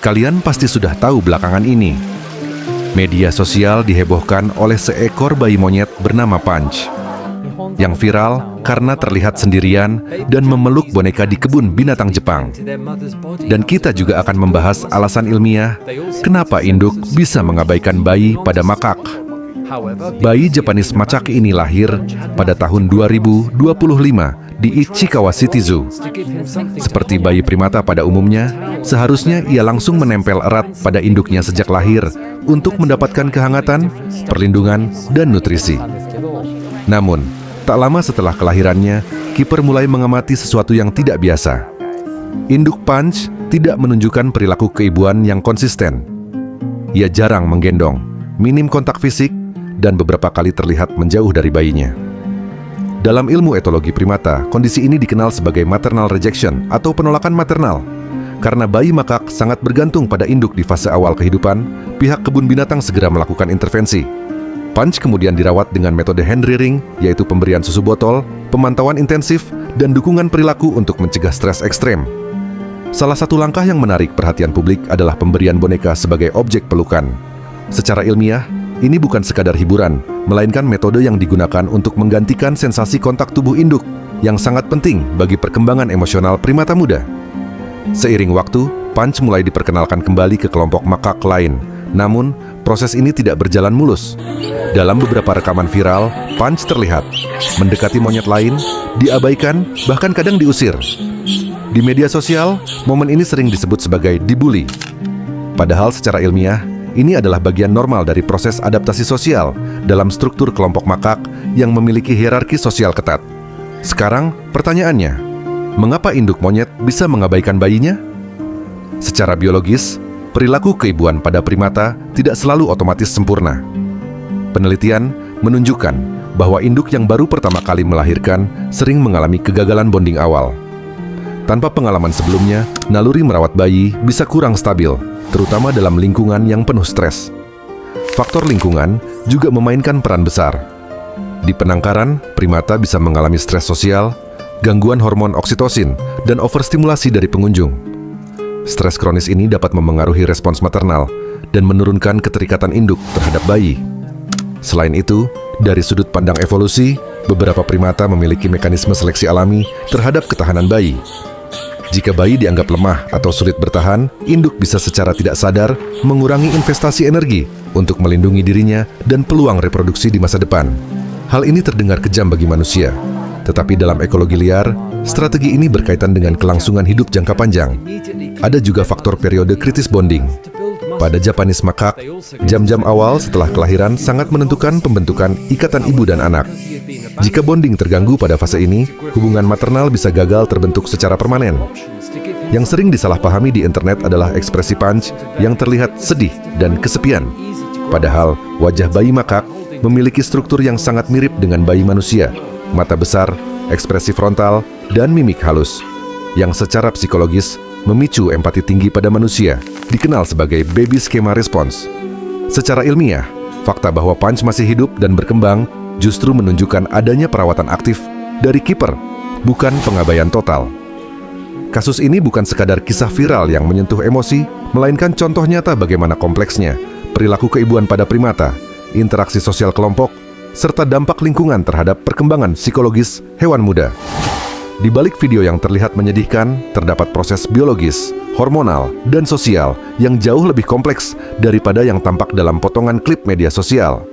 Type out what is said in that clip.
Kalian pasti sudah tahu belakangan ini. Media sosial dihebohkan oleh seekor bayi monyet bernama Punch, yang viral karena terlihat sendirian dan memeluk boneka di kebun binatang Jepang. Dan kita juga akan membahas alasan ilmiah kenapa induk bisa mengabaikan bayi pada makak. Bayi Japanese Macaque ini lahir pada tahun 2025 di Ichikawa City Zoo. Seperti bayi primata pada umumnya, seharusnya ia langsung menempel erat pada induknya sejak lahir untuk mendapatkan kehangatan, perlindungan, dan nutrisi. Namun, tak lama setelah kelahirannya, kiper mulai mengamati sesuatu yang tidak biasa. Induk Punch tidak menunjukkan perilaku keibuan yang konsisten. Ia jarang menggendong, minim kontak fisik, dan beberapa kali terlihat menjauh dari bayinya. Dalam ilmu etologi primata, kondisi ini dikenal sebagai maternal rejection atau penolakan maternal. Karena bayi makak sangat bergantung pada induk di fase awal kehidupan, pihak kebun binatang segera melakukan intervensi. Punch kemudian dirawat dengan metode hand rearing, yaitu pemberian susu botol, pemantauan intensif, dan dukungan perilaku untuk mencegah stres ekstrem. Salah satu langkah yang menarik perhatian publik adalah pemberian boneka sebagai objek pelukan. Secara ilmiah, ini bukan sekadar hiburan, melainkan metode yang digunakan untuk menggantikan sensasi kontak tubuh induk yang sangat penting bagi perkembangan emosional primata muda. Seiring waktu, Punch mulai diperkenalkan kembali ke kelompok makak lain. Namun, proses ini tidak berjalan mulus. Dalam beberapa rekaman viral, Punch terlihat mendekati monyet lain, diabaikan, bahkan kadang diusir. Di media sosial, momen ini sering disebut sebagai dibully. Padahal secara ilmiah, ini adalah bagian normal dari proses adaptasi sosial dalam struktur kelompok makak yang memiliki hierarki sosial ketat. Sekarang, pertanyaannya, mengapa induk monyet bisa mengabaikan bayinya? Secara biologis, perilaku keibuan pada primata tidak selalu otomatis sempurna. Penelitian menunjukkan bahwa induk yang baru pertama kali melahirkan sering mengalami kegagalan bonding awal. Tanpa pengalaman sebelumnya, naluri merawat bayi bisa kurang stabil, terutama dalam lingkungan yang penuh stres. Faktor lingkungan juga memainkan peran besar. Di penangkaran, primata bisa mengalami stres sosial, gangguan hormon oksitosin, dan overstimulasi dari pengunjung. Stres kronis ini dapat memengaruhi respons maternal dan menurunkan keterikatan induk terhadap bayi. Selain itu, dari sudut pandang evolusi, beberapa primata memiliki mekanisme seleksi alami terhadap ketahanan bayi. Jika bayi dianggap lemah atau sulit bertahan, induk bisa secara tidak sadar mengurangi investasi energi untuk melindungi dirinya dan peluang reproduksi di masa depan. Hal ini terdengar kejam bagi manusia, tetapi dalam ekologi liar, strategi ini berkaitan dengan kelangsungan hidup jangka panjang. Ada juga faktor periode kritis bonding. Pada Japanese makak, jam-jam awal setelah kelahiran sangat menentukan pembentukan ikatan ibu dan anak. Jika bonding terganggu pada fase ini, hubungan maternal bisa gagal terbentuk secara permanen. Yang sering disalahpahami di internet adalah ekspresi Punch yang terlihat sedih dan kesepian. Padahal, wajah bayi makak memiliki struktur yang sangat mirip dengan bayi manusia. Mata besar, ekspresi frontal, dan mimik halus, yang secara psikologis memicu empati tinggi pada manusia, dikenal sebagai baby schema response. Secara ilmiah, fakta bahwa Punch masih hidup dan berkembang justru menunjukkan adanya perawatan aktif dari kiper, bukan pengabaian total. Kasus ini bukan sekadar kisah viral yang menyentuh emosi, melainkan contoh nyata bagaimana kompleksnya perilaku keibuan pada primata, interaksi sosial kelompok, serta dampak lingkungan terhadap perkembangan psikologis hewan muda. Di balik video yang terlihat menyedihkan, terdapat proses biologis, hormonal, dan sosial yang jauh lebih kompleks daripada yang tampak dalam potongan klip media sosial.